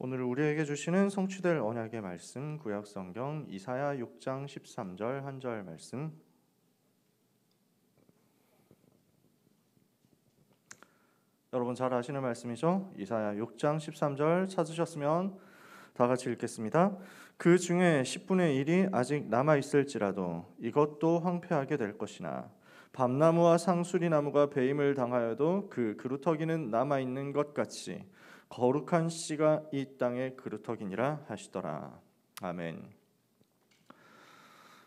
오늘 우리에게 주시는 성취될 언약의 말씀, 구약 성경 이사야 6장 13절 한 절 말씀. 여러분 잘 아시는 말씀이죠? 이사야 6장 13절 찾으셨으면 다 같이 읽겠습니다. 그 중에 10분의 1이 아직 남아 있을지라도 이것도 황폐하게 될 것이나 밤나무와 상수리나무가 배임을 당하여도 그 그루터기는 남아 있는 것 같이 거룩한 씨가 이 땅의 그루터기니라 하시더라. 아멘.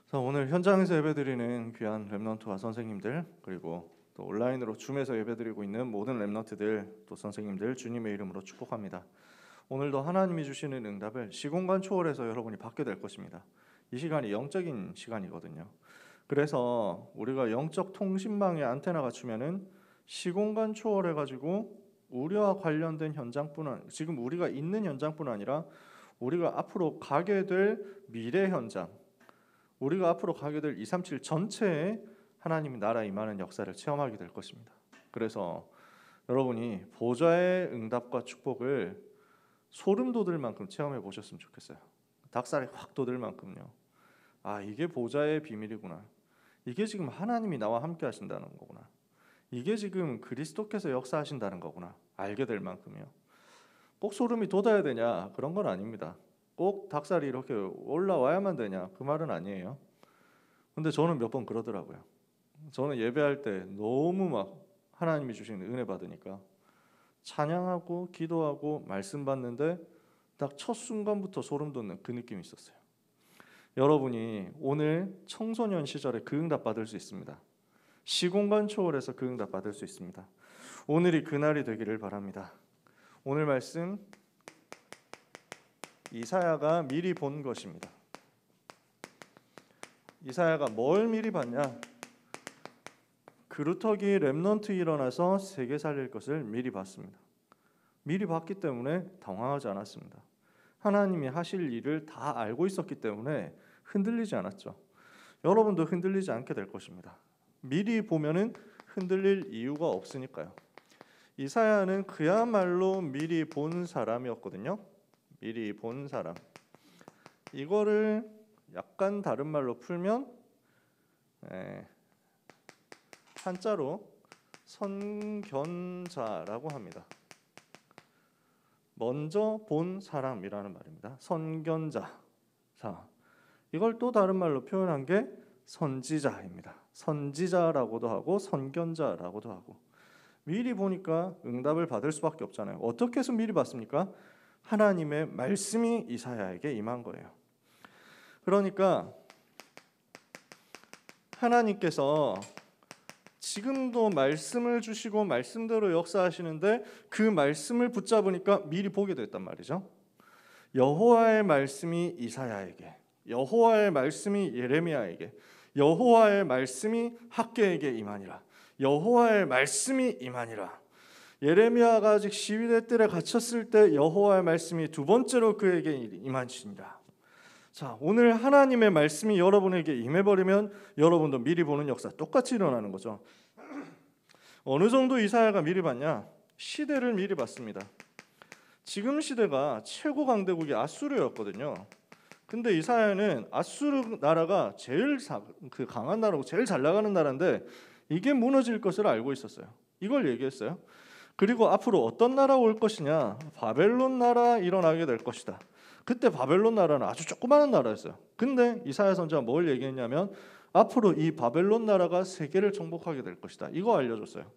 자, 오늘 현장에서 예배드리는 귀한 렘넌트와 선생님들, 그리고 또 온라인으로 줌에서 예배드리고 있는 모든 렘넌트들, 또 선생님들 주님의 이름으로 축복합니다. 오늘도 하나님이 주시는 응답을 시공간 초월해서 여러분이 받게 될 것입니다. 이 시간이 영적인 시간이거든요. 그래서 우리가 영적 통신망에 안테나가 주면은 시공간 초월해가지고 우리와 관련된 현장뿐 지금 우리가 있는 현장뿐 아니라 우리가 앞으로 가게 될 미래 현장, 우리가 앞으로 가게 될 237 전체에 하나님의 나라 임하는 역사를 체험하게 될 것입니다. 그래서 여러분이 보좌의 응답과 축복을 소름 돋을 만큼 체험해 보셨으면 좋겠어요. 닭살이 확 돋을 만큼요. 아, 이게 보좌의 비밀이구나. 이게 지금 하나님이 나와 함께 하신다는 거구나. 이게 지금 그리스도께서 역사하신다는 거구나. 알게 될 만큼이요. 꼭 소름이 돋아야 되냐? 그런 건 아닙니다. 꼭 닭살이 이렇게 올라와야만 되냐? 그 말은 아니에요. 근데 저는 몇 번 그러더라고요. 저는 예배할 때 너무 막 하나님이 주신 은혜 받으니까 찬양하고 기도하고 말씀 받는데 딱 첫 순간부터 소름 돋는 그 느낌이 있었어요. 여러분이 오늘 청소년 시절에 그 응답 받을 수 있습니다. 시공간 초월해서 그 응답 받을 수 있습니다. 오늘이 그날이 되기를 바랍니다. 오늘 말씀 이사야가 미리 본 것입니다. 이사야가 뭘 미리 봤냐? 그루터기 렘넌트 일어나서 세계 살릴 것을 미리 봤습니다. 미리 봤기 때문에 당황하지 않았습니다. 하나님이 하실 일을 다 알고 있었기 때문에 흔들리지 않았죠. 여러분도 흔들리지 않게 될 것입니다. 미리 보면은 흔들릴 이유가 없으니까요. 이사야는 그야말로 미리 본 사람이었거든요. 미리 본 사람. 이거를 약간 다른 말로 풀면 한자로 선견자라고 합니다. 먼저 본 사람이라는 말입니다. 선견자. 자, 이걸 또 다른 말로 표현한 게 선지자입니다. 선지자라고도 하고 선견자라고도 하고. 미리 보니까 응답을 받을 수밖에 없잖아요. 어떻게 해서 미리 봤습니까? 하나님의 말씀이 이사야에게 임한 거예요. 그러니까 하나님께서 지금도 말씀을 주시고 말씀대로 역사하시는데 그 말씀을 붙잡으니까 미리 보게 됐단 말이죠. 여호와의 말씀이 이사야에게, 여호와의 말씀이 예레미야에게, 여호와의 말씀이 학개에게 임하니라. 여호와의 말씀이 임하니라. 예레미야가 아직 시위대 뜰에 갇혔을 때 여호와의 말씀이 두 번째로 그에게 임하시니라. 자, 오늘 하나님의 말씀이 여러분에게 임해버리면 여러분도 미리 보는 역사 똑같이 일어나는 거죠. 어느 정도 이사야가 미리 봤냐? 시대를 미리 봤습니다. 지금 시대가 최고 강대국이 아수르였거든요. 근데 이사야는 아수르 나라가 제일 강한 나라고 제일 잘 나가는 나라인데 이게 무너질 것을 알고 있었어요. 이걸 얘기했어요. 그리고 앞으로 어떤 나라 올 것이냐? 바벨론 나라 일어나게 될 것이다. 그때 바벨론 나라는 아주 조그마한 나라였어요. 근데 이사야 선지자가 뭘 얘기했냐면 앞으로 이 바벨론 나라가 세계를 정복하게 될 것이다. 이거 알려줬어요.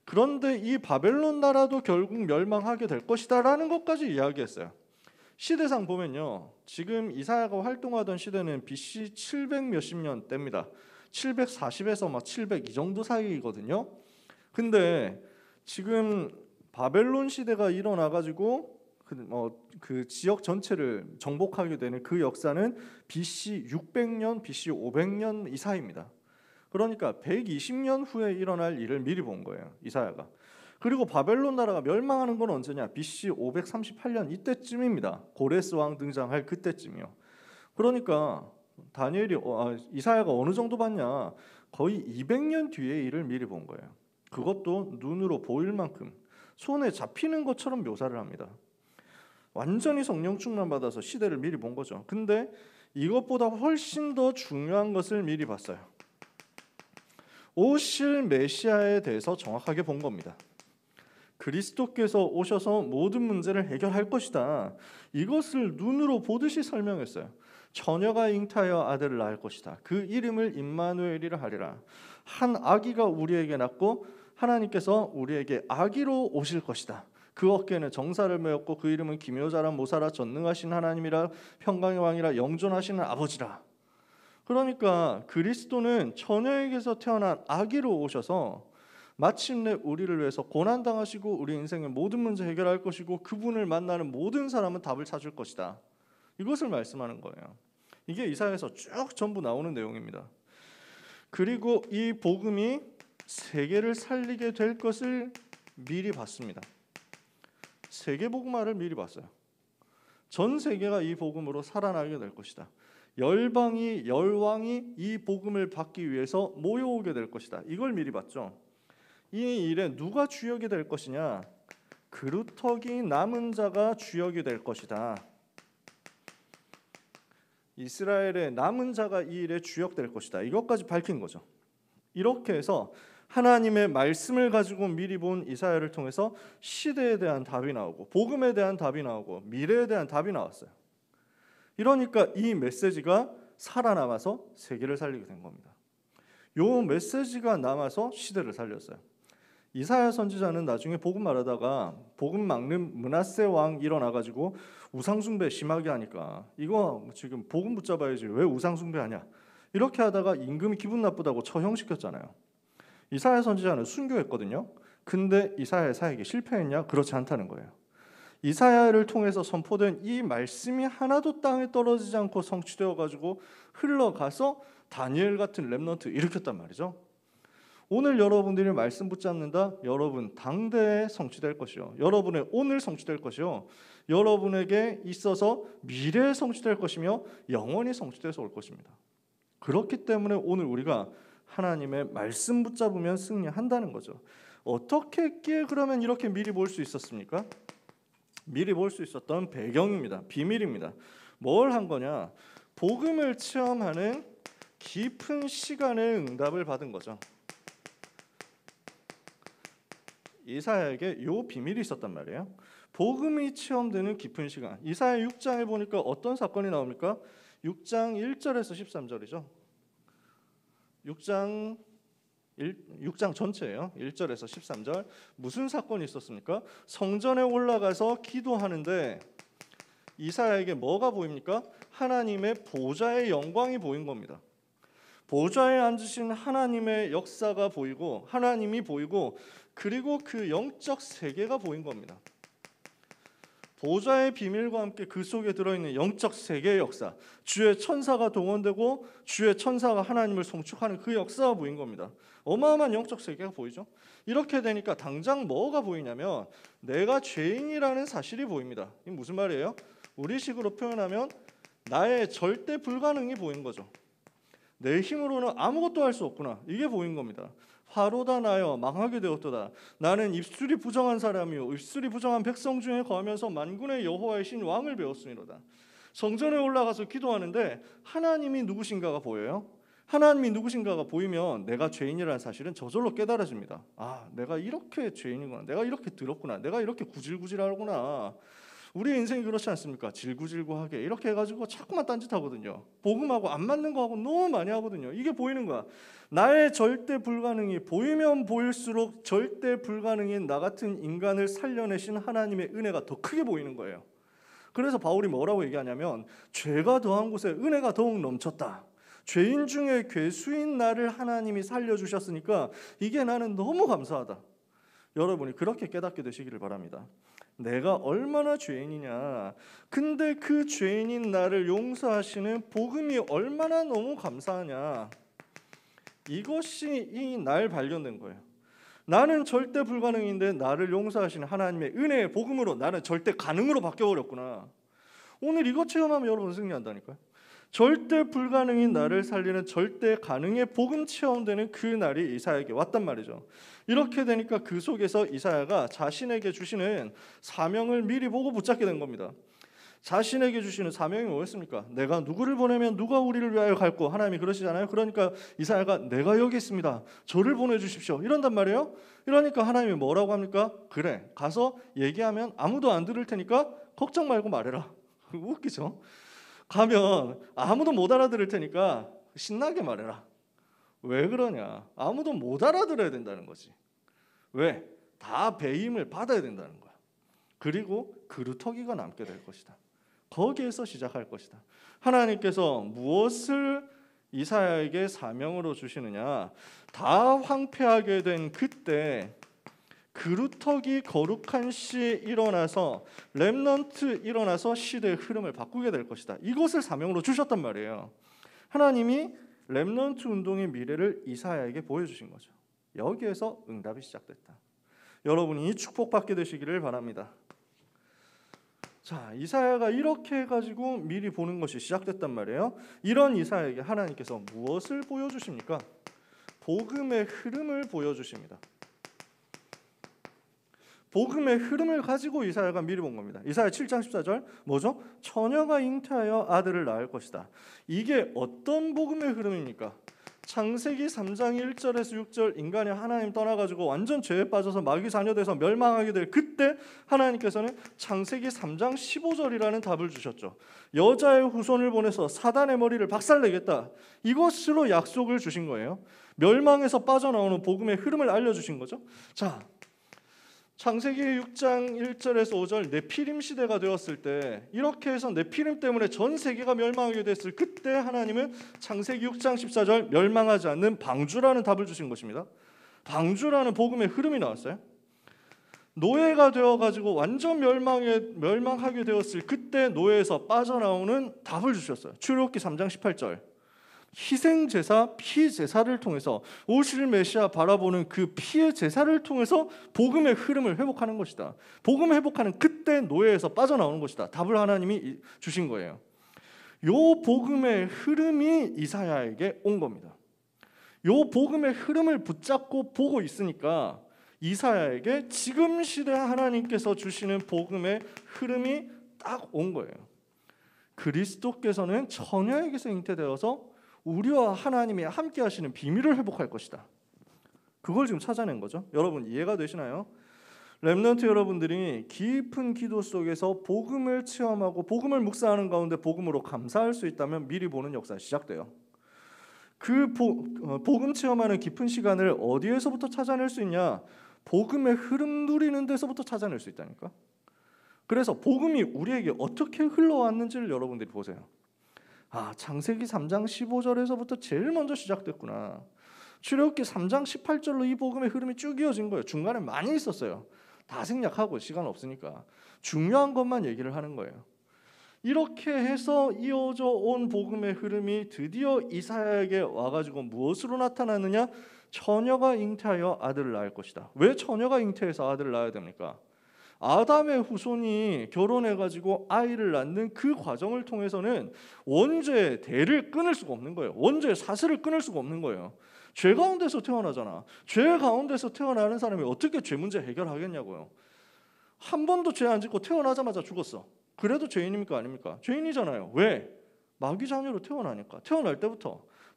그런데 이 바벨론 나라도 결국 멸망하게 될 것이다 라는 것까지 이야기했어요. 시대상 보면요, 지금 이사야가 활동하던 시대는 BC 700 몇십 년 때입니다. 740에서 막 700 이 정도 사이거든요. 근데 지금 바벨론 시대가 일어나가지고 그 지역 전체를 정복하게 되는 그 역사는 BC 600년, BC 500년 이 사이입니다. 그러니까 120년 후에 일어날 일을 미리 본 거예요, 이사야가. 그리고 바벨론 나라가 멸망하는 건 언제냐? BC 538년 이때쯤입니다. 고레스 왕 등장할 그때쯤이요. 그러니까 이사야가 어느 정도 봤냐? 거의 200년 뒤의 일을 미리 본 거예요. 그것도 눈으로 보일 만큼 손에 잡히는 것처럼 묘사를 합니다. 완전히 성령 충만 받아서 시대를 미리 본 거죠. 근데 이것보다 훨씬 더 중요한 것을 미리 봤어요. 오실 메시아에 대해서 정확하게 본 겁니다. 그리스도께서 오셔서 모든 문제를 해결할 것이다. 이것을 눈으로 보듯이 설명했어요. 처녀가 잉타하여 아들을 낳을 것이다. 그 이름을 임마누엘이라 하리라. 한 아기가 우리에게 낳고 하나님께서 우리에게 아기로 오실 것이다. 그 어깨에는 정사를 메었고 그 이름은 기묘자라 모사라 전능하신 하나님이라 평강의 왕이라 영존하시는 아버지라. 그러니까 그리스도는 처녀에게서 태어난 아기로 오셔서 마침내 우리를 위해서 고난당하시고 우리 인생의 모든 문제 해결할 것이고 그분을 만나는 모든 사람은 답을 찾을 것이다. 이것을 말씀하는 거예요. 이게 이사야에서 쭉 전부 나오는 내용입니다. 그리고 이 복음이 세계를 살리게 될 것을 미리 봤습니다. 세계 복음화를 미리 봤어요. 전 세계가 이 복음으로 살아나게 될 것이다. 열방이 열왕이 이 복음을 받기 위해서 모여오게 될 것이다. 이걸 미리 봤죠. 이 일에 누가 주역이 될 것이냐? 그루터기 남은 자가 주역이 될 것이다. 이스라엘의 남은 자가 이 일에 주역될 것이다. 이것까지 밝힌 거죠. 이렇게 해서 하나님의 말씀을 가지고 미리 본 이사야를 통해서 시대에 대한 답이 나오고 복음에 대한 답이 나오고 미래에 대한 답이 나왔어요. 이러니까 이 메시지가 살아남아서 세계를 살리게 된 겁니다. 요 메시지가 남아서 시대를 살렸어요. 이사야 선지자는 나중에 복음 말하다가 복음 막는 므낫세 왕 일어나가지고 우상숭배 심하게 하니까 이거 지금 복음 붙잡아야지 왜 우상숭배하냐 이렇게 하다가 임금이 기분 나쁘다고 처형시켰잖아요. 이사야 선지자는 순교했거든요. 근데 이사야의 사역이 실패했냐? 그렇지 않다는 거예요. 이사야를 통해서 선포된 이 말씀이 하나도 땅에 떨어지지 않고 성취되어 가지고 흘러가서 다니엘 같은 렘넌트 일으켰단 말이죠. 오늘 여러분들이 말씀 붙잡는다. 여러분 당대에 성취될 것이요. 여러분의 오늘 성취될 것이요. 여러분에게 있어서 미래에 성취될 것이며 영원히 성취돼서 올 것입니다. 그렇기 때문에 오늘 우리가 하나님의 말씀 붙잡으면 승리한다는 거죠. 어떻게 했기에 그러면 이렇게 미리 볼 수 있었습니까? 미리 볼 수 있었던 배경입니다. 비밀입니다. 뭘 한 거냐? 복음을 체험하는 깊은 시간의 응답을 받은 거죠. 이사야에게 요 비밀이 있었단 말이에요. 복음이 체험되는 깊은 시간. 이사야 6장에 보니까 어떤 사건이 나옵니까? 6장 1절에서 13절이죠. 6장 전체예요. 1절에서 13절. 무슨 사건이 있었습니까? 성전에 올라가서 기도하는데 이사야에게 뭐가 보입니까? 하나님의 보좌의 영광이 보인 겁니다. 보좌에 앉으신 하나님의 역사가 보이고 하나님이 보이고 그리고 그 영적 세계가 보인 겁니다. 보좌의 비밀과 함께 그 속에 들어있는 영적 세계의 역사, 주의 천사가 동원되고 주의 천사가 하나님을 송축하는 그 역사가 보인 겁니다. 어마어마한 영적 세계가 보이죠. 이렇게 되니까 당장 뭐가 보이냐면 내가 죄인이라는 사실이 보입니다. 이게 무슨 말이에요? 우리식으로 표현하면 나의 절대 불가능이 보인 거죠. 내 힘으로는 아무것도 할 수 없구나. 이게 보인 겁니다. 화로다 나여 망하게 되었도다. 나는 입술이 부정한 사람이요 입술이 부정한 백성 중에 거하면서 만군의 여호와의 신 왕을 배웠으니로다. 성전에 올라가서 기도하는데 하나님이 누구신가가 보여요. 하나님이 누구신가가 보이면 내가 죄인이라는 사실은 저절로 깨달아집니다. 아, 내가 이렇게 죄인이구나. 내가 이렇게 더럽구나. 내가 이렇게 구질구질하구나. 우리 인생이 그렇지 않습니까? 질구질구하게 이렇게 해가지고 자꾸만 딴짓하거든요. 복음하고 안 맞는 거하고 너무 많이 하거든요. 이게 보이는 거야. 나의 절대 불가능이 보이면 보일수록 절대 불가능인 나 같은 인간을 살려내신 하나님의 은혜가 더 크게 보이는 거예요. 그래서 바울이 뭐라고 얘기하냐면 죄가 더한 곳에 은혜가 더욱 넘쳤다. 죄인 중에 괴수인 나를 하나님이 살려주셨으니까 이게 나는 너무 감사하다. 여러분이 그렇게 깨닫게 되시기를 바랍니다. 내가 얼마나 죄인이냐. 근데 그 죄인인 나를 용서하시는 복음이 얼마나 너무 감사하냐. 이것이 이 날 발견된 거예요. 나는 절대 불가능인데 나를 용서하시는 하나님의 은혜의 복음으로 나는 절대 가능으로 바뀌어버렸구나. 오늘 이것 체험하면 여러분 승리한다니까요. 절대 불가능인 나를 살리는 절대 가능의 복음 체험되는 그 날이 이사야에게 왔단 말이죠. 이렇게 되니까 그 속에서 이사야가 자신에게 주시는 사명을 미리 보고 붙잡게 된 겁니다. 자신에게 주시는 사명이 뭐였습니까? 내가 누구를 보내면 누가 우리를 위하여 갈고, 하나님이 그러시잖아요. 그러니까 이사야가 내가 여기 있습니다, 저를 보내주십시오, 이런단 말이에요. 이러니까 하나님이 뭐라고 합니까? 그래, 가서 얘기하면 아무도 안 들을 테니까 걱정 말고 말해라. 웃기죠? 가면 아무도 못 알아들을 테니까 신나게 말해라. 왜 그러냐? 아무도 못 알아들어야 된다는 거지. 왜? 다 배임을 받아야 된다는 거야. 그리고 그루터기가 남게 될 것이다. 거기에서 시작할 것이다. 하나님께서 무엇을 이사야에게 사명으로 주시느냐? 다 황폐하게 된 그때 그루터기 거룩한 시 일어나서, 렘넌트 일어나서 시대의 흐름을 바꾸게 될 것이다. 이것을 사명으로 주셨단 말이에요. 하나님이 렘넌트 운동의 미래를 이사야에게 보여주신 거죠. 여기에서 응답이 시작됐다. 여러분이 축복받게 되시기를 바랍니다. 자, 이사야가 이렇게 해가지고 미리 보는 것이 시작됐단 말이에요. 이런 이사야에게 하나님께서 무엇을 보여주십니까? 복음의 흐름을 보여주십니다. 복음의 흐름을 가지고 이사야가 미리 본 겁니다. 이사야 7장 14절 뭐죠? 처녀가 잉태하여 아들을 낳을 것이다. 이게 어떤 복음의 흐름입니까? 창세기 3장 1절에서 6절, 인간이 하나님 떠나가지고 완전 죄에 빠져서 마귀 자녀돼서 멸망하게 될 그때 하나님께서는 창세기 3장 15절이라는 답을 주셨죠. 여자의 후손을 보내서 사단의 머리를 박살내겠다. 이것으로 약속을 주신 거예요. 멸망에서 빠져나오는 복음의 흐름을 알려주신 거죠. 자, 창세기 6장 1절에서 5절 네피림 시대가 되었을 때, 이렇게 해서 네피림 때문에 전 세계가 멸망하게 됐을 그때 하나님은 창세기 6장 14절 멸망하지 않는 방주라는 답을 주신 것입니다. 방주라는 복음의 흐름이 나왔어요. 노예가 되어가지고 완전 멸망하게 되었을 그때 노예에서 빠져나오는 답을 주셨어요. 출애굽기 3장 18절 희생제사, 피제사를 통해서 오실 메시아 바라보는 그 피의 제사를 통해서 복음의 흐름을 회복하는 것이다. 복음을 회복하는 그때 노예에서 빠져나오는 것이다. 답을 하나님이 주신 거예요. 요 복음의 흐름이 이사야에게 온 겁니다. 요 복음의 흐름을 붙잡고 보고 있으니까 이사야에게 지금 시대 하나님께서 주시는 복음의 흐름이 딱 온 거예요. 그리스도께서는 처녀에게서 잉태되어서 우리와 하나님이 함께 하시는 비밀을 회복할 것이다. 그걸 지금 찾아낸 거죠. 여러분 이해가 되시나요? 렘넌트 여러분들이 깊은 기도 속에서 복음을 체험하고 복음을 묵상하는 가운데 복음으로 감사할 수 있다면 미리 보는 역사가 시작돼요. 그 복음 체험하는 깊은 시간을 어디에서부터 찾아낼 수 있냐? 복음의 흐름 누리는 데서부터 찾아낼 수 있다니까. 그래서 복음이 우리에게 어떻게 흘러왔는지를 여러분들이 보세요. 아, 창세기 3장 15절에서부터 제일 먼저 시작됐구나. 출애굽기 3장 18절로 이 복음의 흐름이 쭉 이어진 거예요. 중간에 많이 있었어요. 다 생략하고 시간 없으니까 중요한 것만 얘기를 하는 거예요. 이렇게 해서 이어져 온 복음의 흐름이 드디어 이사야에게 와가지고 무엇으로 나타나느냐? 처녀가 잉태하여 아들을 낳을 것이다. 왜 처녀가 잉태해서 아들을 낳아야 됩니까? 아담의 후손이 결혼해가지고 아이를 낳는 그 과정을 통해서는 원죄의 대를 끊을 수가 없는 거예요. 원죄의 사슬을 끊을 수가 없는 거예요. 죄 가운데서 태어나잖아. 죄 가운데서 태어나는 사람이 어떻게 죄 문제 해결하겠냐고요. 한 번도 죄 안 짓고 태어나자마자 죽었어. 그래도 죄인입니까 아닙니까? 죄인이잖아요. 왜? 마귀 자녀로 태어나니까.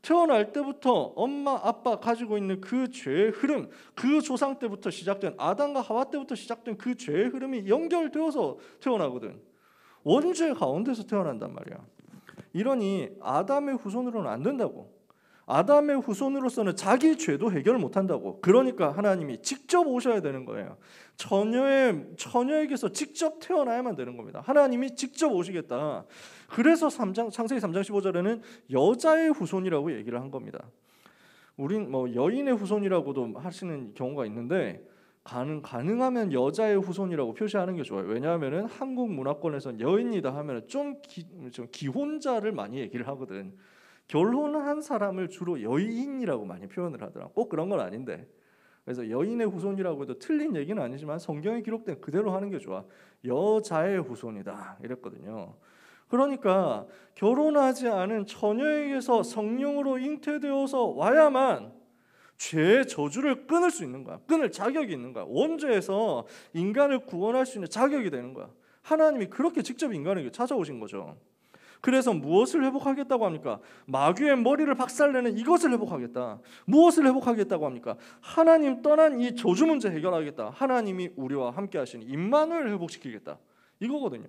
태어날 때부터 엄마 아빠 가지고 있는 그 죄의 흐름, 그 조상 때부터 시작된, 아담과 하와 때부터 시작된 그 죄의 흐름이 연결되어서 태어나거든. 원죄 가운데서 태어난단 말이야. 이러니 아담의 후손으로는 안 된다고. 아담의 후손으로서는 자기 죄도 해결 못한다고. 그러니까 하나님이 직접 오셔야 되는 거예요. 처녀에게서 직접 태어나야만 되는 겁니다. 하나님이 직접 오시겠다. 그래서 창세기 3장 15절에는 여자의 후손이라고 얘기를 한 겁니다. 우린 여인의 후손이라고도 하시는 경우가 있는데 가능하면 여자의 후손이라고 표시하는 게 좋아요. 왜냐하면 한국 문화권에서는 여인이다 하면 좀 기혼자를 많이 얘기를 하거든. 결혼한 사람을 주로 여인이라고 많이 표현을 하더라고. 꼭 그런 건 아닌데. 그래서 여인의 후손이라고 해도 틀린 얘기는 아니지만 성경에 기록된 그대로 하는 게 좋아. 여자의 후손이다 이랬거든요. 그러니까 결혼하지 않은 처녀에게서 성령으로 잉태되어서 와야만 죄의 저주를 끊을 수 있는 거야. 끊을 자격이 있는 거야. 원죄에서 인간을 구원할 수 있는 자격이 되는 거야. 하나님이 그렇게 직접 인간에게 찾아오신 거죠. 그래서 무엇을 회복하겠다고 합니까? 마귀의 머리를 박살내는 이것을 회복하겠다. 무엇을 회복하겠다고 합니까? 하나님 떠난 이 저주 문제 해결하겠다. 하나님이 우리와 함께 하시는 임마누엘을 회복시키겠다. 이거거든요.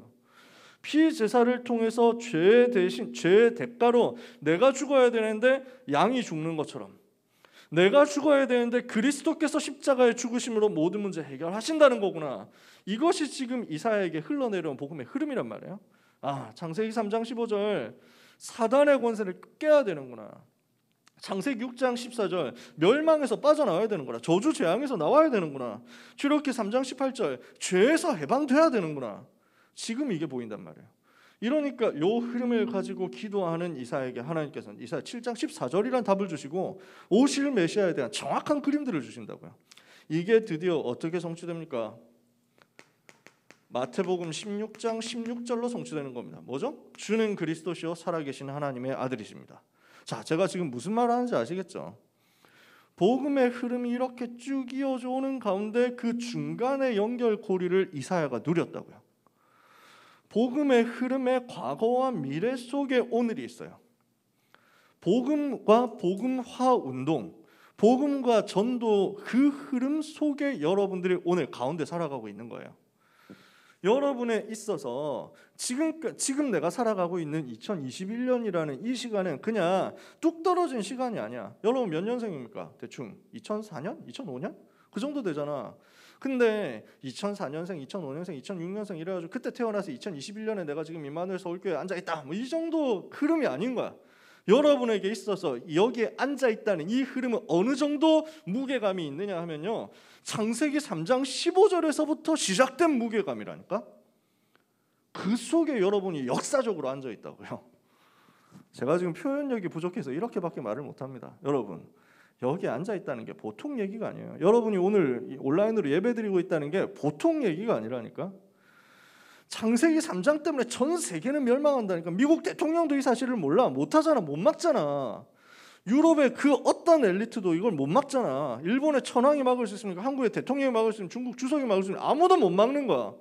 피제사를 통해서 죄 대신 죄의 대가로 내가 죽어야 되는데 양이 죽는 것처럼, 내가 죽어야 되는데 그리스도께서 십자가에 죽으심으로 모든 문제 해결하신다는 거구나. 이것이 지금 이사야에게 흘러내려온 복음의 흐름이란 말이에요. 창세기 3장 15절 사단의 권세를 깨야 되는구나. 창세기 6장 14절 멸망에서 빠져나와야 되는구나. 저주 재앙에서 나와야 되는구나. 출애굽기 3장 18절 죄에서 해방돼야 되는구나. 지금 이게 보인단 말이에요. 이러니까 요 흐름을 가지고 기도하는 이사야에게 하나님께서는 이사야 7장 14절이란 답을 주시고 오실 메시아에 대한 정확한 그림들을 주신다고요. 이게 드디어 어떻게 성취됩니까? 마태복음 16장 16절로 성취되는 겁니다. 뭐죠? 주는 그리스도시요 살아계신 하나님의 아들이십니다. 자, 제가 지금 무슨 말을 하는지 아시겠죠? 복음의 흐름이 이렇게 쭉 이어져 오는 가운데 그 중간의 연결고리를 이사야가 누렸다고요. 복음의 흐름의 과거와 미래 속에 오늘이 있어요. 복음과 복음화 운동, 복음과 전도 그 흐름 속에 여러분들이 오늘 가운데 살아가고 있는 거예요. 여러분에 있어서 지금 내가 살아가고 있는 2021년이라는 이 시간은 그냥 뚝 떨어진 시간이 아니야. 여러분 몇 년생입니까? 대충 2004년? 2005년? 그 정도 되잖아. 근데 2004년생, 2005년생, 2006년생 이래가지고 그때 태어나서 2021년에 내가 지금 임마누엘 서울교회에 앉아있다 뭐 이 정도 흐름이 아닌 거야. 여러분에게 있어서 여기에 앉아있다는 이 흐름은 어느 정도 무게감이 있느냐 하면요, 창세기 3장 15절에서부터 시작된 무게감이라니까. 그 속에 여러분이 역사적으로 앉아있다고요. 제가 지금 표현력이 부족해서 이렇게밖에 말을 못합니다. 여러분 여기 앉아있다는 게 보통 얘기가 아니에요. 여러분이 오늘 온라인으로 예배드리고 있다는 게 보통 얘기가 아니라니까. 창세기 3장 때문에 전 세계는 멸망한다니까. 미국 대통령도 이 사실을 몰라. 못하잖아. 못 막잖아. 유럽의 그 어떤 엘리트도 이걸 못 막잖아. 일본의 천황이 막을 수 있습니까? 한국의 대통령이 막을 수 있습니까? 중국 주석이 막을 수 있습니까? 아무도 못 막는 거야.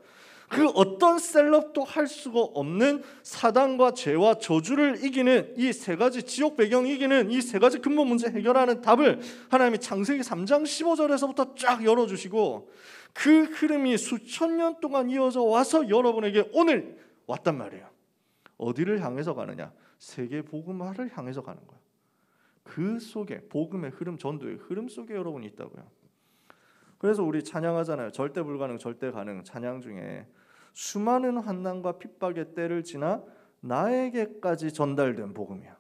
그 어떤 셀럽도 할 수가 없는 사단과 죄와 저주를 이기는 이 세 가지 지옥 배경 이기는 이 세 가지 근본 문제 해결하는 답을 하나님이 창세기 3장 15절에서부터 쫙 열어주시고 그 흐름이 수천 년 동안 이어져 와서 여러분에게 오늘 왔단 말이에요. 어디를 향해서 가느냐? 세계 복음화를 향해서 가는 거야. 그 속에 복음의 흐름, 전도의 흐름 속에 여러분이 있다고요. 그래서 우리 찬양하잖아요. 절대 불가능, 절대 가능 찬양 중에 수많은 환난과 핍박의 때를 지나 나에게까지 전달된 복음이야.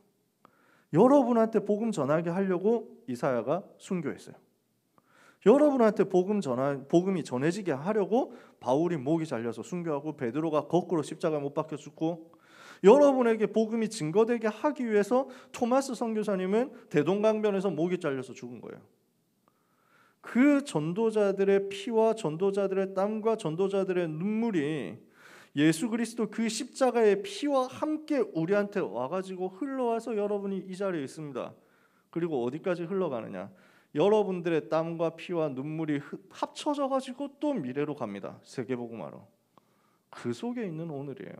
여러분한테 복음 전하게 하려고 이사야가 순교했어요. 여러분한테 복음이 전해지게 하려고 바울이 목이 잘려서 순교하고 베드로가 거꾸로 십자가에 못 박혀 죽고, 여러분에게 복음이 증거되게 하기 위해서 토마스 선교사님은 대동강변에서 목이 잘려서 죽은 거예요. 그 전도자들의 피와 전도자들의 땀과 전도자들의 눈물이 예수 그리스도 그 십자가의 피와 함께 우리한테 와가지고 흘러와서 여러분이 이 자리에 있습니다. 그리고 어디까지 흘러가느냐? 여러분들의 땀과 피와 눈물이 합쳐져가지고 또 미래로 갑니다. 세계복음화로. 그 속에 있는 오늘이에요.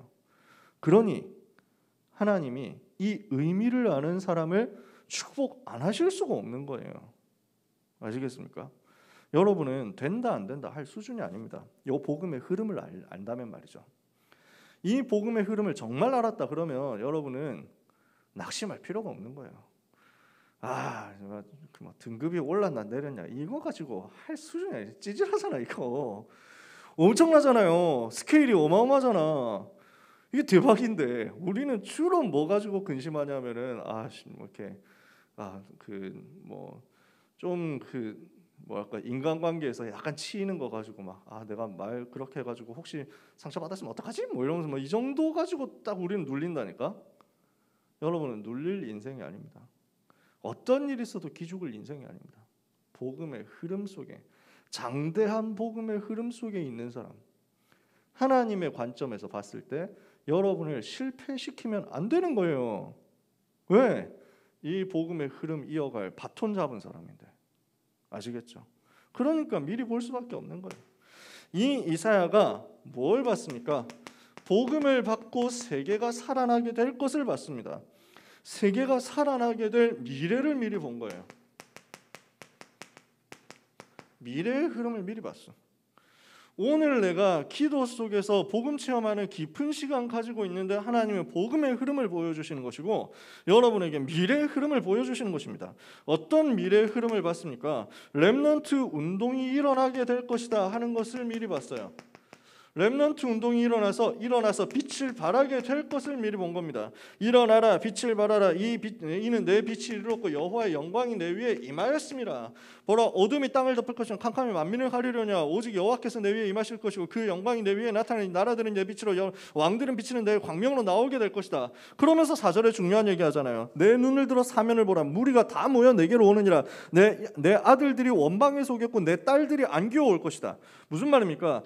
그러니 하나님이 이 의미를 아는 사람을 축복 안 하실 수가 없는 거예요. 아시겠습니까? 여러분은 된다 안 된다 할 수준이 아닙니다. 이 복음의 흐름을 안다면 말이죠. 이 복음의 흐름을 정말 알았다 그러면 여러분은 낙심할 필요가 없는 거예요. 뭐 등급이 올랐나 내렸냐 이거 가지고 할 수준이 아니에요. 찌질하잖아. 이거 엄청나잖아요. 스케일이 어마어마하잖아. 이게 대박인데 우리는 주로 뭐 가지고 근심하냐면은 뭐랄까 인간관계에서 약간 치이는 거 가지고 내가 말 그렇게 해가지고 혹시 상처 받았으면 어떡하지? 뭐 이러면서 이 정도 가지고 딱 우리는 눌린다니까. 여러분은 눌릴 인생이 아닙니다. 어떤 일이 있어도 기죽을 인생이 아닙니다. 복음의 흐름 속에, 장대한 복음의 흐름 속에 있는 사람, 하나님의 관점에서 봤을 때 여러분을 실패시키면 안 되는 거예요. 왜? 이 복음의 흐름 이어갈 바톤 잡은 사람인데. 아시겠죠? 그러니까 미리 볼 수밖에 없는 거예요. 이 이사야가 뭘 봤습니까? 복음을 받고 세계가 살아나게 될 것을 봤습니다. 세계가 살아나게 될 미래를 미리 본 거예요. 미래의 흐름을 미리 봤어. 오늘 내가 기도 속에서 복음 체험하는 깊은 시간 가지고 있는데 하나님은 복음의 흐름을 보여주시는 것이고 여러분에게 미래의 흐름을 보여주시는 것입니다. 어떤 미래의 흐름을 봤습니까? 렘넌트 운동이 일어나게 될 것이다 하는 것을 미리 봤어요. 렘넌트 운동이 일어나서 빛을 발하게 될 것을 미리 본 겁니다. 일어나라 빛을 발하라 이는 내 빛이 이르렀고 여호와의 영광이 내 위에 임하였습니다. 보라 어둠이 땅을 덮을 것이며 캄캄이 만민을 가리려냐 오직 여호와께서 내 위에 임하실 것이고 그 영광이 내 위에 나타나니 나라들은 내 빛으로 왕들은 비치는 내 광명으로 나오게 될 것이다. 그러면서 4절에 중요한 얘기 하잖아요. 내 눈을 들어 사면을 보라 무리가 다 모여 내게로 오느니라. 내 아들들이 원방에서 오겠고 내 딸들이 안기어 올 것이다. 무슨 말입니까?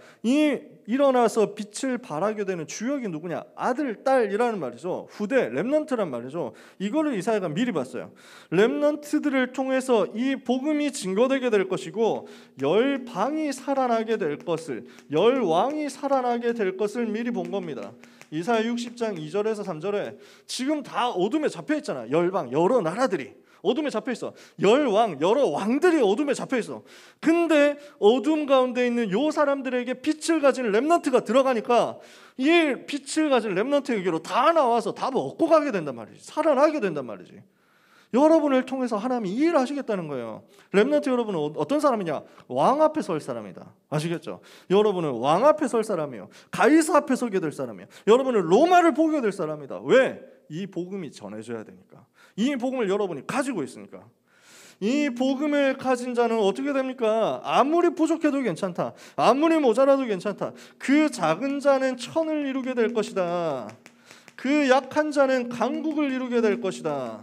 일어나서 빛을 발하게 되는 주역이 누구냐? 아들, 딸이라는 말이죠. 후대, 렘넌트란 말이죠. 이거를 이사야가 미리 봤어요. 렘넌트들을 통해서 이 복음이 증거되게 될 것이고 열방이 살아나게 될 것을, 열왕이 살아나게 될 것을 미리 본 겁니다. 이사야 60장 2절에서 3절에 지금 다 어둠에 잡혀 있잖아. 열방, 여러 나라들이 어둠에 잡혀 있어. 열왕, 여러 왕들이 어둠에 잡혀 있어. 근데 어둠 가운데 있는 요 사람들에게 빛을 가진 렘넌트가 들어가니까 이 빛을 가진 렘넌트에게로 다 나와서 다 먹고 가게 된단 말이지. 살아나게 된단 말이지. 여러분을 통해서 하나님이 일하시겠다는 거예요. 렘넌트 여러분은 어떤 사람이냐? 왕 앞에 설 사람이다. 아시겠죠? 여러분은 왕 앞에 설 사람이에요. 가이사 앞에 서게 될 사람이에요. 여러분은 로마를 보게 될 사람이다. 왜? 이 복음이 전해져야 되니까. 이 복음을 여러분이 가지고 있으니까. 이 복음을 가진 자는 어떻게 됩니까? 아무리 부족해도 괜찮다. 아무리 모자라도 괜찮다. 그 작은 자는 천을 이루게 될 것이다. 그 약한 자는 강국을 이루게 될 것이다.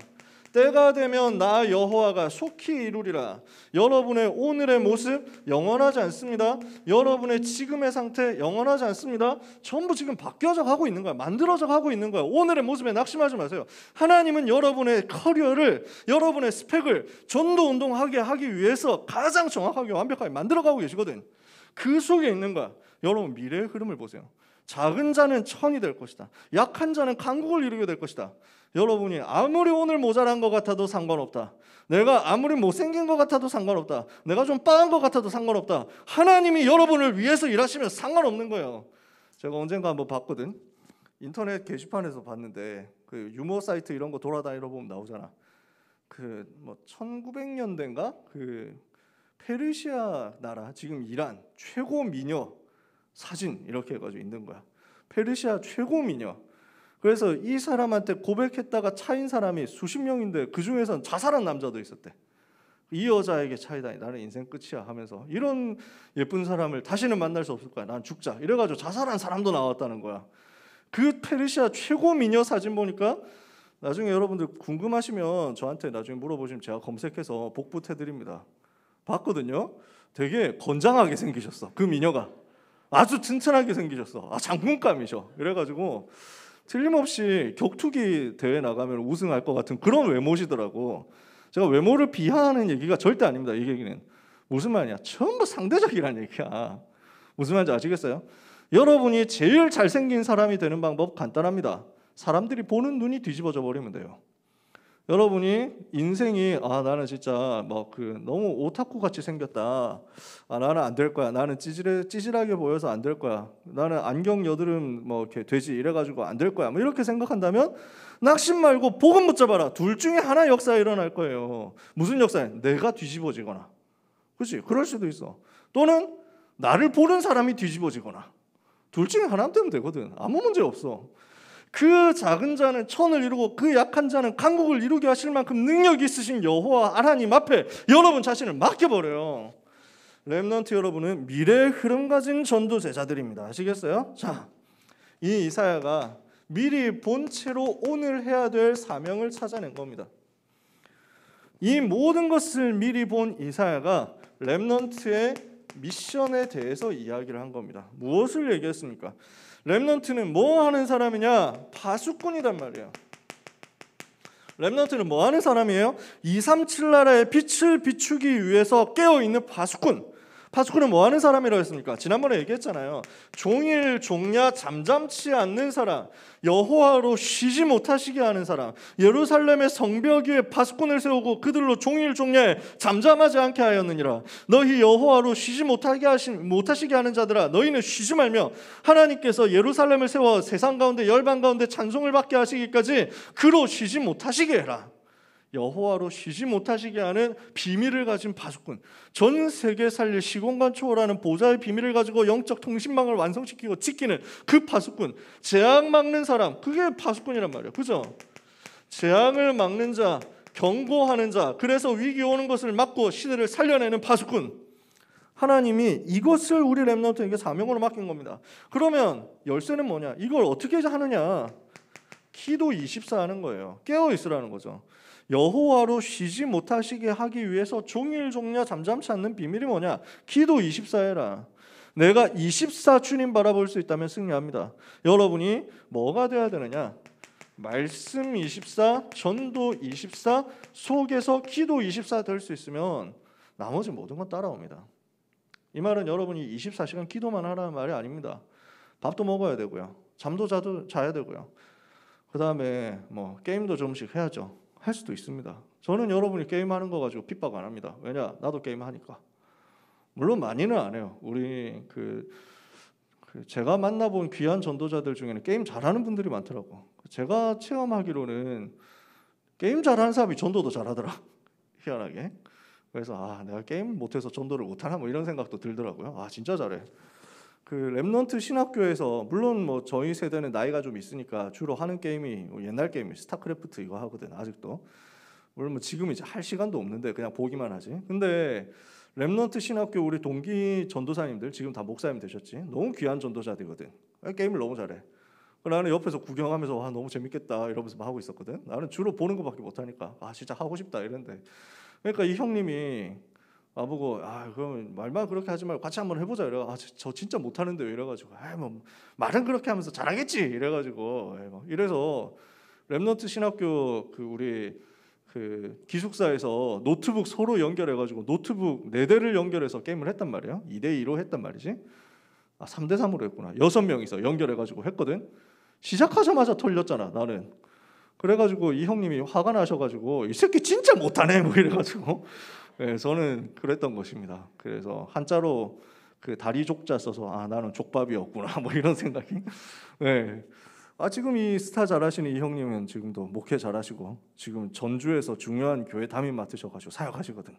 때가 되면 나 여호와가 속히 이루리라. 여러분의 오늘의 모습 영원하지 않습니다. 여러분의 지금의 상태 영원하지 않습니다. 전부 지금 바뀌어져 가고 있는 거야. 만들어져 가고 있는 거야. 오늘의 모습에 낙심하지 마세요. 하나님은 여러분의 커리어를, 여러분의 스펙을 전도 운동하게 하기 위해서 가장 정확하게 완벽하게 만들어가고 계시거든. 그 속에 있는 거야. 여러분 미래의 흐름을 보세요. 작은 자는 천이 될 것이다. 약한 자는 강국을 이루게 될 것이다. 여러분이 아무리 오늘 모자란 것 같아도 상관없다. 내가 아무리 못생긴 것 같아도 상관없다. 내가 좀 빠한 것 같아도 상관없다. 하나님이 여러분을 위해서 일하시면 상관없는 거예요. 제가 언젠가 한번 봤거든. 인터넷 게시판에서 봤는데 그 유머 사이트 이런 거 돌아다니러 보면 나오잖아. 그 뭐 1900년대인가 그 페르시아 나라 지금 이란 최고 미녀 사진 이렇게 해가지고 있는 거야. 페르시아 최고 미녀. 그래서 이 사람한테 고백했다가 차인 사람이 수십 명인데 그 중에선 자살한 남자도 있었대. 이 여자에게 차이다니 나는 인생 끝이야 하면서 이런 예쁜 사람을 다시는 만날 수 없을 거야. 난 죽자. 이래가지고 자살한 사람도 나왔다는 거야. 그 페르시아 최고 미녀 사진 보니까 나중에 여러분들 궁금하시면 저한테 나중에 물어보시면 제가 검색해서 복붙해드립니다. 봤거든요. 되게 건장하게 생기셨어. 그 미녀가. 아주 튼튼하게 생기셨어. 장군감이셔. 그래가지고 틀림없이 격투기 대회 나가면 우승할 것 같은 그런 외모시더라고. 제가 외모를 비하하는 얘기가 절대 아닙니다. 이 얘기는 무슨 말이냐? 전부 상대적이라는 얘기야. 무슨 말인지 아시겠어요? 여러분이 제일 잘생긴 사람이 되는 방법 간단합니다. 사람들이 보는 눈이 뒤집어져 버리면 돼요. 여러분이 인생이 나는 진짜 너무 오타쿠 같이 생겼다. 나는 안 될 거야. 나는 찌질하게 보여서 안 될 거야. 나는 안경 여드름 이렇게 되지 이래가지고 안 될 거야. 이렇게 생각한다면 낙심 말고 복음 붙잡아라. 둘 중에 하나 역사가 일어날 거예요. 무슨 역사야? 내가 뒤집어지거나, 그렇지? 그럴 수도 있어. 또는 나를 보는 사람이 뒤집어지거나. 둘 중에 하나 되면 되거든. 아무 문제 없어. 그 작은 자는 천을 이루고 그 약한 자는 강국을 이루게 하실 만큼 능력이 있으신 여호와 하나님 앞에 여러분 자신을 맡겨버려요. 렘넌트 여러분은 미래의 흐름 가진 전도 제자들입니다. 아시겠어요? 자, 이 이사야가 미리 본 채로 오늘 해야 될 사명을 찾아낸 겁니다. 이 모든 것을 미리 본 이사야가 렘넌트의 미션에 대해서 이야기를 한 겁니다. 무엇을 얘기했습니까? 렘넌트는 뭐 하는 사람이냐? 파수꾼이란 말이에요. 렘넌트는 뭐 하는 사람이에요? 237 나라의 빛을 비추기 위해서 깨어있는 파수꾼. 파수꾼은 뭐 하는 사람이라고 했습니까? 지난번에 얘기했잖아요. 종일 종야 잠잠치 않는 사람, 여호와로 쉬지 못하시게 하는 사람, 예루살렘의 성벽 위에 파수꾼을 세우고 그들로 종일 종야에 잠잠하지 않게 하였느니라. 너희 여호와로 쉬지 못하시게 하는 자들아, 너희는 쉬지 말며 하나님께서 예루살렘을 세워 세상 가운데 열방 가운데 찬송을 받게 하시기까지 그로 쉬지 못하시게 해라. 여호와로 쉬지 못하시게 하는 비밀을 가진 파수꾼, 전 세계 살릴 시공간 초월하는 보좌의 비밀을 가지고 영적 통신망을 완성시키고 지키는 그 파수꾼, 재앙 막는 사람, 그게 파수꾼이란 말이에요. 그죠? 재앙을 막는 자, 경고하는 자, 그래서 위기 오는 것을 막고 시대를 살려내는 파수꾼. 하나님이 이것을 우리 렘넌트에게 사명으로 맡긴 겁니다. 그러면 열쇠는 뭐냐? 이걸 어떻게 하느냐? 기도 24 하는 거예요. 깨어 있으라는 거죠. 여호와로 쉬지 못하시게 하기 위해서 종일 종야 잠잠치 않는 비밀이 뭐냐? 기도 24 해라. 내가 24 주님 바라볼 수 있다면 승리합니다. 여러분이 뭐가 돼야 되느냐? 말씀 24, 전도 24 속에서 기도 24 될 수 있으면 나머지 모든 건 따라옵니다. 이 말은 여러분이 24시간 기도만 하라는 말이 아닙니다. 밥도 먹어야 되고요. 잠도 자야 되고요. 그 다음에 뭐 게임도 좀씩 해야죠. 할 수도 있습니다. 저는 여러분이 게임하는 거 가지고 핍박 안 합니다. 왜냐? 나도 게임하니까. 물론 많이는 안 해요. 우리 제가 만나본 귀한 전도자들 중에는 게임 잘하는 분들이 많더라고. 제가 체험하기로는 게임 잘하는 사람이 전도도 잘하더라. 희한하게. 그래서 내가 게임 못해서 전도를 못하나 뭐 이런 생각도 들더라고요. 진짜 잘해. 그 렘넌트 신학교에서 물론 뭐 저희 세대는 나이가 좀 있으니까 주로 하는 게임이 옛날 게임이 스타크래프트 이거 하거든. 아직도. 물론 뭐 지금 이제 할 시간도 없는데 그냥 보기만 하지. 근데 렘넌트 신학교 우리 동기 전도사님들 지금 다 목사님 되셨지. 너무 귀한 전도자들이거든. 게임을 너무 잘해. 나는 옆에서 구경하면서 너무 재밌겠다 이러면서 막 하고 있었거든. 나는 주로 보는 것밖에 못하니까 진짜 하고 싶다 이랬는데. 그러니까 이 형님이 보고 그럼 말만 그렇게 하지 말고 같이 한번 해보자 이래. 저 진짜 못하는데 이래가지고 뭐 말은 그렇게 하면서 잘하겠지 이래가지고 이래서 렘넌트 신학교 우리 기숙사에서 노트북 서로 연결해가지고 노트북 4대를 연결해서 게임을 했단 말이에요. 2대2로 했단 말이지. 3대3으로 했구나. 6명이서 연결해가지고 했거든. 시작하자마자 털렸잖아 나는. 그래가지고 이 형님이 화가 나셔가지고 이 새끼 진짜 못하네 뭐 이래가지고 저는 그랬던 것입니다. 그래서 한자로 다리 족자 써서 나는 족밥이었구나 뭐 이런 생각이. 지금 이 스타 잘하시는 이 형님은 지금도 목회 잘하시고 지금 전주에서 중요한 교회 담임 맡으셔가지고 사역하시거든.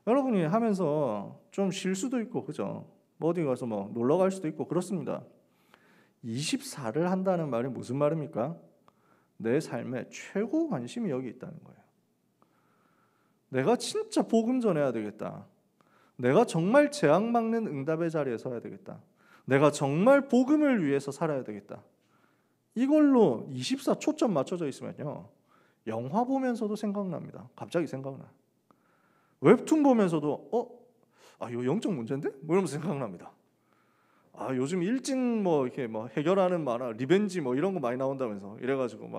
여러분이 하면서 좀 쉴 수도 있고 그죠? 어디 가서 뭐 놀러 갈 수도 있고 그렇습니다. 24를 한다는 말이 무슨 말입니까? 내 삶에 최고 관심이 여기 있다는 거예요. 내가 진짜 복음 전해야 되겠다. 내가 정말 재앙 막는 응답의 자리에 서야 되겠다. 내가 정말 복음을 위해서 살아야 되겠다. 이걸로 24 초점 맞춰져 있으면요. 영화 보면서도 생각납니다. 갑자기 생각나. 웹툰 보면서도 이거 영적 문제인데? 뭐 이러면서 생각납니다. 요즘 일진 이렇게 해결하는 만화, 리벤지 이런 거 많이 나온다면서 이래가지고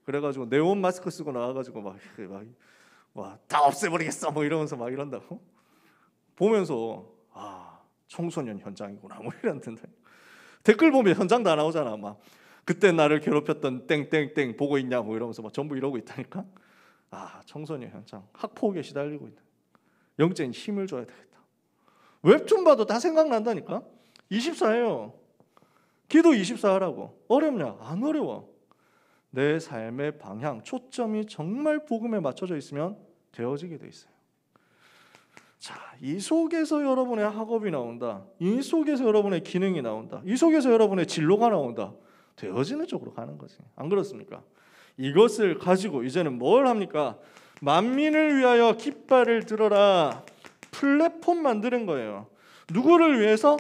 그래가지고 네온 마스크 쓰고 나와가지고 다 없애버리겠어 이러면서 이런다고 보면서 청소년 현장이구나 이런데 댓글 보면 현장 다 나오잖아. 그때 나를 괴롭혔던 땡땡땡 보고 있냐 이러면서 전부 이러고 있다니까. 청소년 현장 학폭에 시달리고 있다. 영적인 힘을 줘야 되겠다. 웹툰 봐도 다 생각난다니까. 24예요. 기도 24 하라고. 어렵냐? 안 어려워. 내 삶의 방향, 초점이 정말 복음에 맞춰져 있으면 되어지게 돼 있어요. 자, 이 속에서 여러분의 학업이 나온다. 이 속에서 여러분의 기능이 나온다. 이 속에서 여러분의 진로가 나온다. 되어지는 쪽으로 가는 거지. 안 그렇습니까? 이것을 가지고 이제는 뭘 합니까? 만민을 위하여 깃발을 들어라. 플랫폼 만드는 거예요. 누구를 위해서?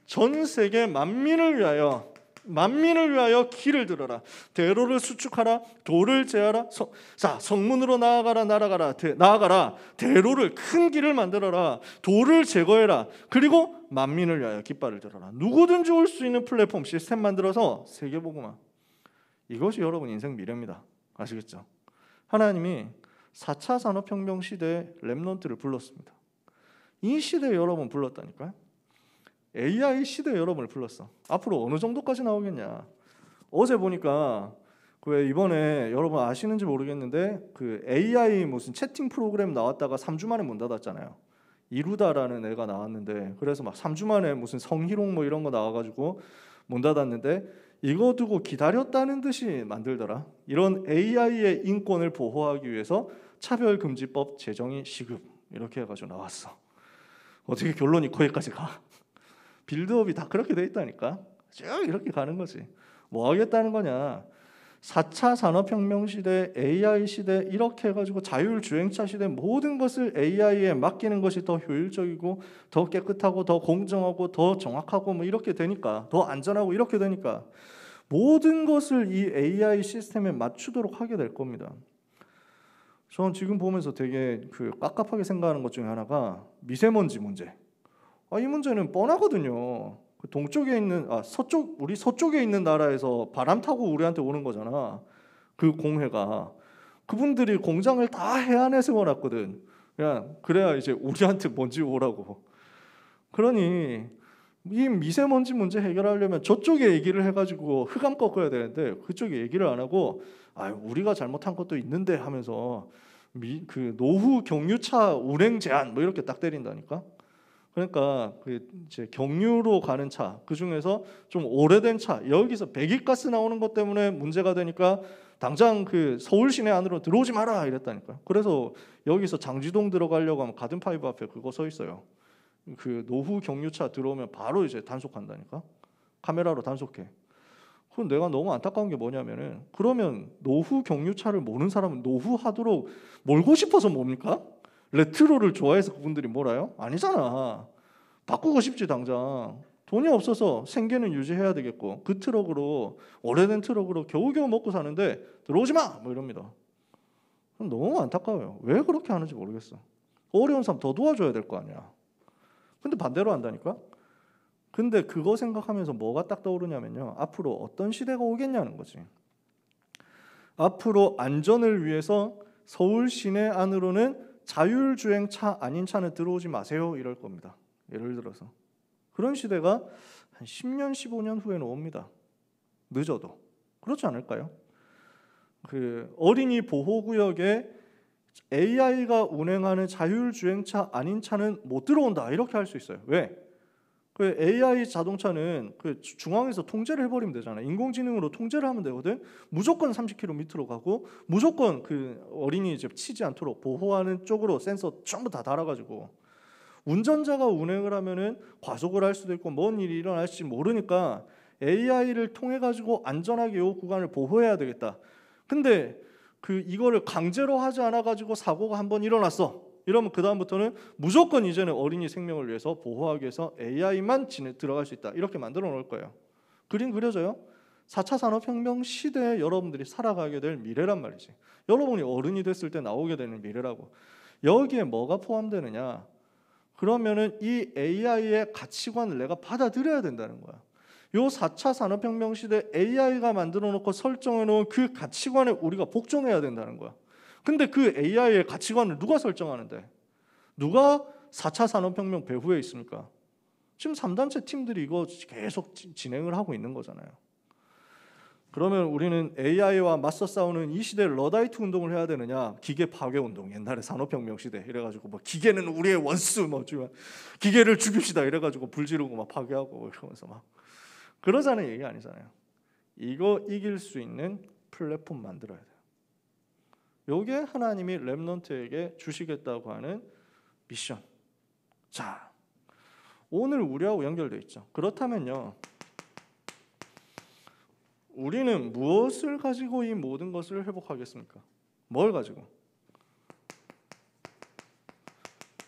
전 세계 만민을 위하여 만민을 위하여 길을 들어라. 대로를 수축하라. 돌을 제하라. 자, 성문으로 나아가라. 대로를 큰 길을 만들어라. 돌을 제거해라. 그리고 만민을 위하여 깃발을 들어라. 누구든지 올 수 있는 플랫폼 시스템 만들어서 세계복음화. 이것이 여러분 인생 미래입니다. 아시겠죠? 하나님이 4차 산업혁명 시대에 렘넌트를 불렀습니다. 이 시대에 여러분 불렀다니까요. AI 시대에 여러분을 불렀어. 앞으로 어느 정도까지 나오겠냐. 어제 보니까 왜 이번에 여러분 아시는지 모르겠는데 그 AI 무슨 채팅 프로그램 나왔다가 3주 만에 문 닫았잖아요. 이루다라는 애가 나왔는데 그래서 막 3주 만에 무슨 성희롱 뭐 이런 거 나와가지고 문 닫았는데 이거 두고 기다렸다는 듯이 만들더라. 이런 AI의 인권을 보호하기 위해서 차별금지법 제정이 시급 이렇게 해가지고 나왔어. 어떻게 결론이 거기까지 가? 빌드업이 다 그렇게 돼 있다니까. 쭉 이렇게 가는 거지. 뭐 하겠다는 거냐. 4차 산업혁명 시대, AI 시대 이렇게 해가지고 자율주행차 시대 모든 것을 AI에 맡기는 것이 더 효율적이고 더 깨끗하고 더 공정하고 더 정확하고 뭐 이렇게 되니까 더 안전하고 이렇게 되니까 모든 것을 이 AI 시스템에 맞추도록 하게 될 겁니다. 저는 지금 보면서 되게 깝깝하게 생각하는 것 중에 하나가 미세먼지 문제. 이 문제는 뻔하거든요. 동쪽에 있는 우리 서쪽에 있는 나라에서 바람 타고 우리한테 오는 거잖아. 그 공해가 그분들이 공장을 다 해안에 세워놨거든. 그냥 그래야 이제 우리한테 먼지 오라고. 그러니 이 미세먼지 문제 해결하려면 저쪽에 얘기를 해가지고 흑암 꺾어야 되는데 그쪽에 얘기를 안 하고 우리가 잘못한 것도 있는데 하면서 그 노후 경유차 운행 제한 뭐 이렇게 딱 때린다니까. 그러니까 이제 경유로 가는 차, 그 중에서 좀 오래된 차, 여기서 배기가스 나오는 것 때문에 문제가 되니까 당장 그 서울 시내 안으로 들어오지 마라 이랬다니까요. 그래서 여기서 장지동 들어가려고 하면 가든파이브 앞에 그거 서 있어요. 그 노후 경유차 들어오면 바로 이제 단속한다니까. 카메라로 단속해. 그럼 내가 너무 안타까운 게 뭐냐면은 그러면 노후 경유차를 모는 사람은 노후하도록 몰고 싶어서 뭡니까? 레트로를 좋아해서 그분들이 몰아요? 아니잖아. 바꾸고 싶지 당장. 돈이 없어서 생계는 유지해야 되겠고 그 트럭으로 오래된 트럭으로 겨우겨우 먹고 사는데 들어오지 마! 뭐 이럽니다. 너무 안타까워요. 왜 그렇게 하는지 모르겠어. 어려운 사람 더 도와줘야 될 거 아니야. 근데 반대로 한다니까? 근데 그거 생각하면서 뭐가 딱 떠오르냐면요. 앞으로 어떤 시대가 오겠냐는 거지. 앞으로 안전을 위해서 서울 시내 안으로는 자율주행차 아닌 차는 들어오지 마세요 이럴 겁니다. 예를 들어서 그런 시대가 한 10년, 15년 후에는 옵니다. 늦어도. 그렇지 않을까요? 그 어린이 보호구역에 AI가 운행하는 자율주행차 아닌 차는 못 들어온다 이렇게 할 수 있어요. 왜? 그 AI 자동차는 그 중앙에서 통제를 해버리면 되잖아요. 인공지능으로 통제를 하면 되거든. 무조건 30km로 가고 무조건 그 어린이 이제 치지 않도록 보호하는 쪽으로 센서 전부 다 달아가지고 운전자가 운행을 하면은 과속을 할 수도 있고 뭔 일이 일어날지 모르니까 AI를 통해 가지고 안전하게 이 구간을 보호해야 되겠다. 근데 이거를 강제로 하지 않아 가지고 사고가 한번 일어났어. 이러면 그 다음부터는 무조건 이제는 어린이 생명을 위해서 보호하기 위해서 AI만 들어갈 수 있다. 이렇게 만들어 놓을 거예요. 그림 그려져요? 4차 산업혁명 시대에 여러분들이 살아가게 될 미래란 말이지. 여러분이 어른이 됐을 때 나오게 되는 미래라고. 여기에 뭐가 포함되느냐? 그러면은 이 AI의 가치관을 내가 받아들여야 된다는 거야. 요 4차 산업혁명 시대 AI가 만들어 놓고 설정해 놓은 그 가치관에 우리가 복종해야 된다는 거야. 근데 그 AI의 가치관을 누가 설정하는데? 누가 4차 산업혁명 배후에 있습니까? 지금 3단체 팀들이 이거 계속 진행을 하고 있는 거잖아요. 그러면 우리는 AI와 맞서 싸우는 이 시대에 러다이트 운동을 해야 되느냐? 기계 파괴 운동. 옛날에 산업혁명 시대 이래가지고 뭐 기계는 우리의 원수 뭐 기계를 죽입시다 이래가지고 불 지르고 막 파괴하고 이러면서 막 그러자는 얘기 아니잖아요. 이거 이길 수 있는 플랫폼 만들어야 돼요. 요게 하나님이 렘넌트에게 주시겠다고 하는 미션. 자, 오늘 우리하고 연결돼 있죠. 그렇다면요, 우리는 무엇을 가지고 이 모든 것을 회복하겠습니까? 뭘 가지고?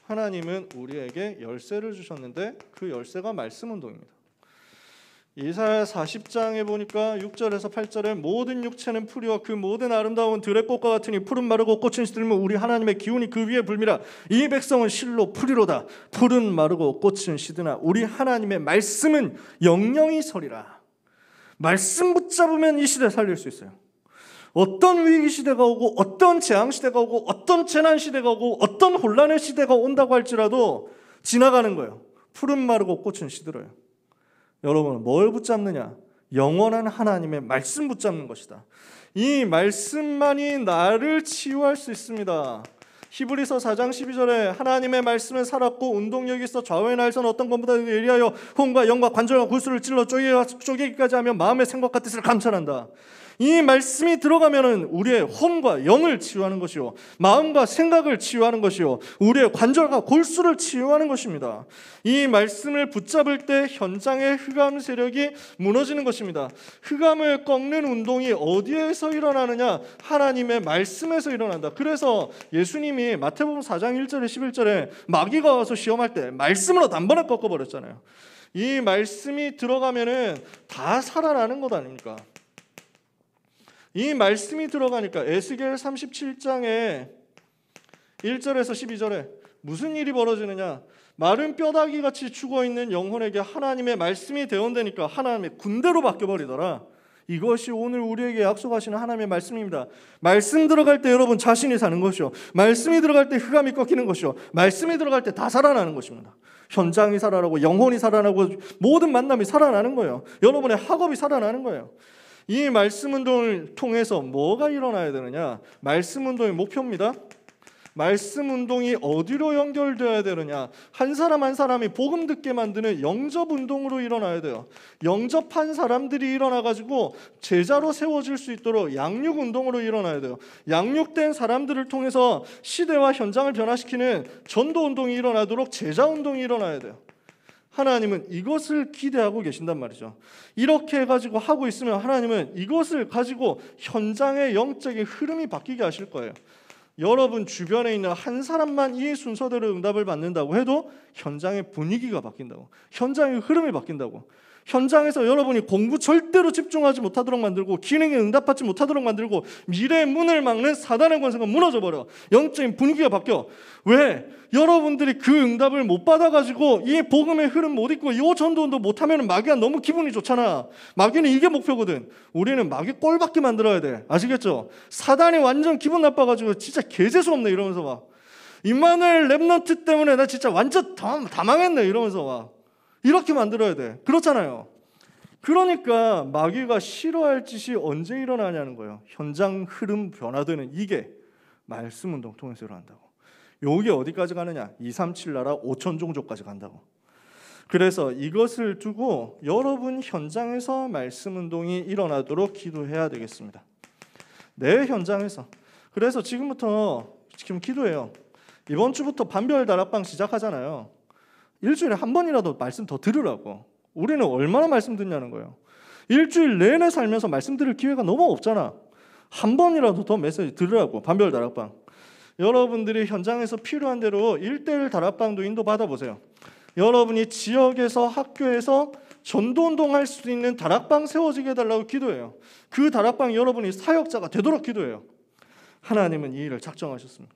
하나님은 우리에게 열쇠를 주셨는데 그 열쇠가 말씀 운동입니다. 이사야 40장에 보니까 6절에서 8절에 모든 육체는 풀이와 그 모든 아름다운 들의 꽃과 같으니 푸른 마르고 꽃은 시들면 우리 하나님의 기운이 그 위에 불미라. 이 백성은 실로 풀이로다. 푸른 마르고 꽃은 시드나 우리 하나님의 말씀은 영영이 서리라. 말씀 붙잡으면 이 시대 살릴 수 있어요. 어떤 위기 시대가 오고 어떤 재앙 시대가 오고 어떤 재난 시대가 오고 어떤 혼란의 시대가 온다고 할지라도 지나가는 거예요. 푸른 마르고 꽃은 시들어요. 여러분 뭘 붙잡느냐? 영원한 하나님의 말씀 붙잡는 것이다. 이 말씀만이 나를 치유할 수 있습니다. 히브리서 4장 12절에 하나님의 말씀은 살았고 운동력이 있어 좌우의 날선 어떤 것보다 예리하여 혼과 영과 관절과 골수를 찔러 쪼개기까지 하며 마음의 생각과 뜻을 감찰한다. 이 말씀이 들어가면은 우리의 혼과 영을 치유하는 것이요, 마음과 생각을 치유하는 것이요, 우리의 관절과 골수를 치유하는 것입니다. 이 말씀을 붙잡을 때 현장의 흑암 세력이 무너지는 것입니다. 흑암을 꺾는 운동이 어디에서 일어나느냐? 하나님의 말씀에서 일어난다. 그래서 예수님이 마태복음 4장 1절에 11절에 마귀가 와서 시험할 때 말씀으로 단번에 꺾어버렸잖아요. 이 말씀이 들어가면은 다 살아나는 것 아닙니까? 이 말씀이 들어가니까 에스겔 37장에 1절에서 12절에 무슨 일이 벌어지느냐? 마른 뼈다귀 같이 죽어있는 영혼에게 하나님의 말씀이 대언되니까 하나님의 군대로 바뀌어버리더라. 이것이 오늘 우리에게 약속하시는 하나님의 말씀입니다. 말씀 들어갈 때 여러분 자신이 사는 것이요, 말씀이 들어갈 때 흑암이 꺾이는 것이요, 말씀이 들어갈 때 다 살아나는 것입니다. 현장이 살아나고 영혼이 살아나고 모든 만남이 살아나는 거예요. 여러분의 학업이 살아나는 거예요. 이 말씀 운동을 통해서 뭐가 일어나야 되느냐? 말씀 운동의 목표입니다. 말씀 운동이 어디로 연결되어야 되느냐? 한 사람 한 사람이 복음 듣게 만드는 영접 운동으로 일어나야 돼요. 영접한 사람들이 일어나가지고 제자로 세워질 수 있도록 양육 운동으로 일어나야 돼요. 양육된 사람들을 통해서 시대와 현장을 변화시키는 전도 운동이 일어나도록 제자 운동이 일어나야 돼요. 하나님은 이것을 기대하고 계신단 말이죠. 이렇게 해가지고 하고 있으면 하나님은 이것을 가지고 현장의 영적인 흐름이 바뀌게 하실 거예요. 여러분 주변에 있는 한 사람만 이 순서대로 응답을 받는다고 해도 현장의 분위기가 바뀐다고, 현장의 흐름이 바뀐다고. 현장에서 여러분이 공부 절대로 집중하지 못하도록 만들고 기능에 응답받지 못하도록 만들고 미래의 문을 막는 사단의 권세가 무너져버려. 영적인 분위기가 바뀌어. 왜? 여러분들이 그 응답을 못 받아가지고 이 복음의 흐름 못 읽고 이 전도운동 못하면 마귀가 너무 기분이 좋잖아. 마귀는 이게 목표거든. 우리는 마귀 꼴받게 만들어야 돼. 아시겠죠? 사단이 완전 기분 나빠가지고 진짜 개재수 없네 이러면서 막 임마누엘 랩넌트 때문에 나 진짜 완전 다 망했네 이러면서 막 이렇게 만들어야 돼. 그렇잖아요. 그러니까 마귀가 싫어할 짓이 언제 일어나냐는 거예요. 현장 흐름 변화되는 이게 말씀 운동 통해서 일어난다고. 요게 어디까지 가느냐? 237 나라 5천 종족까지 간다고. 그래서 이것을 두고 여러분 현장에서 말씀 운동이 일어나도록 기도해야 되겠습니다. 내 현장에서. 그래서 지금 기도해요. 이번 주부터 반별 다락방 시작하잖아요. 일주일에 한 번이라도 말씀 더 들으라고. 우리는 얼마나 말씀 듣냐는 거예요. 일주일 내내 살면서 말씀 들을 기회가 너무 없잖아. 한 번이라도 더 메시지 들으라고. 반별 다락방. 여러분들이 현장에서 필요한 대로 1:1 다락방도 인도받아 보세요. 여러분이 지역에서 학교에서 전도운동할 수 있는 다락방 세워지게 해달라고 기도해요. 그 다락방 여러분이 사역자가 되도록 기도해요. 하나님은 이 일을 작정하셨습니다.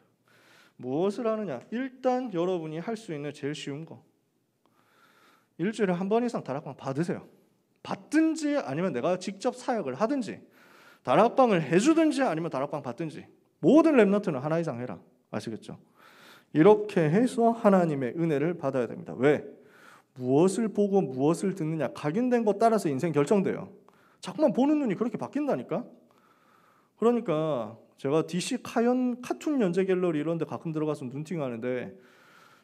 무엇을 하느냐? 일단 여러분이 할 수 있는 제일 쉬운 거. 일주일에 한 번 이상 다락방 받으세요. 받든지 아니면 내가 직접 사역을 하든지 다락방을 해주든지 아니면 다락방 받든지 모든 랩넌트는 하나 이상 해라. 아시겠죠? 이렇게 해서 하나님의 은혜를 받아야 됩니다. 왜? 무엇을 보고 무엇을 듣느냐 각인된 것 따라서 인생 결정돼요. 자꾸만 보는 눈이 그렇게 바뀐다니까. 그러니까 제가 DC 카툰 연재 갤러리 이런 데 가끔 들어가서 눈팅하는데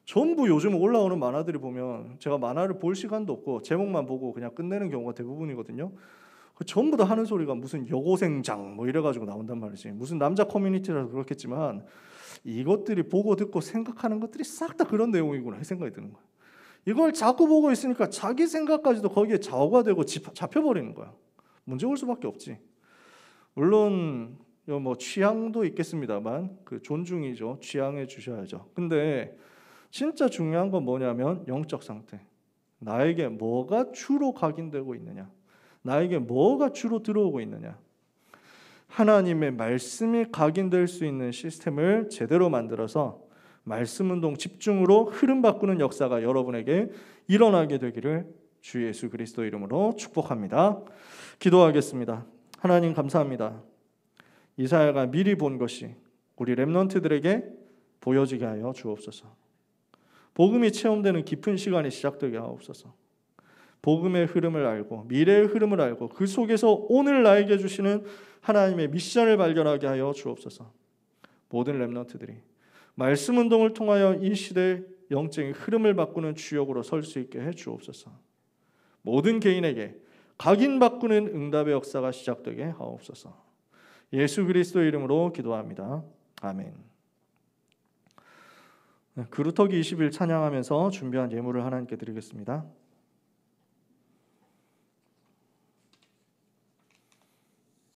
전부 요즘 올라오는 만화들이 보면 제가 만화를 볼 시간도 없고 제목만 보고 그냥 끝내는 경우가 대부분이거든요. 전부 다 하는 소리가 무슨 여고생장 뭐 이래가지고 나온단 말이지. 무슨 남자 커뮤니티라서 그렇겠지만 이것들이 보고 듣고 생각하는 것들이 싹 다 그런 내용이구나 이 생각이 드는 거야. 이걸 자꾸 보고 있으니까 자기 생각까지도 거기에 좌우가 되고 잡혀버리는 거야. 문제 올 수밖에 없지. 물론 뭐 취향도 있겠습니다만 그 존중이죠. 취향해 주셔야죠. 근데 진짜 중요한 건 뭐냐면 영적 상태. 나에게 뭐가 주로 각인되고 있느냐? 나에게 뭐가 주로 들어오고 있느냐? 하나님의 말씀이 각인될 수 있는 시스템을 제대로 만들어서 말씀 운동 집중으로 흐름 바꾸는 역사가 여러분에게 일어나게 되기를 주 예수 그리스도 이름으로 축복합니다. 기도하겠습니다. 하나님 감사합니다. 이사야가 미리 본 것이 우리 렘넌트들에게 보여지게 하여 주옵소서. 복음이 체험되는 깊은 시간이 시작되게 하옵소서. 복음의 흐름을 알고 미래의 흐름을 알고 그 속에서 오늘 나에게 주시는 하나님의 미션을 발견하게 하여 주옵소서. 모든 렘넌트들이 말씀 운동을 통하여 이 시대의 영적인 흐름을 바꾸는 주역으로 설 수 있게 해 주옵소서. 모든 개인에게 각인 바꾸는 응답의 역사가 시작되게 하옵소서. 예수 그리스도 이름으로 기도합니다. 아멘. 그루터기 20일 찬양하면서 준비한 예물을 하나님께 드리겠습니다.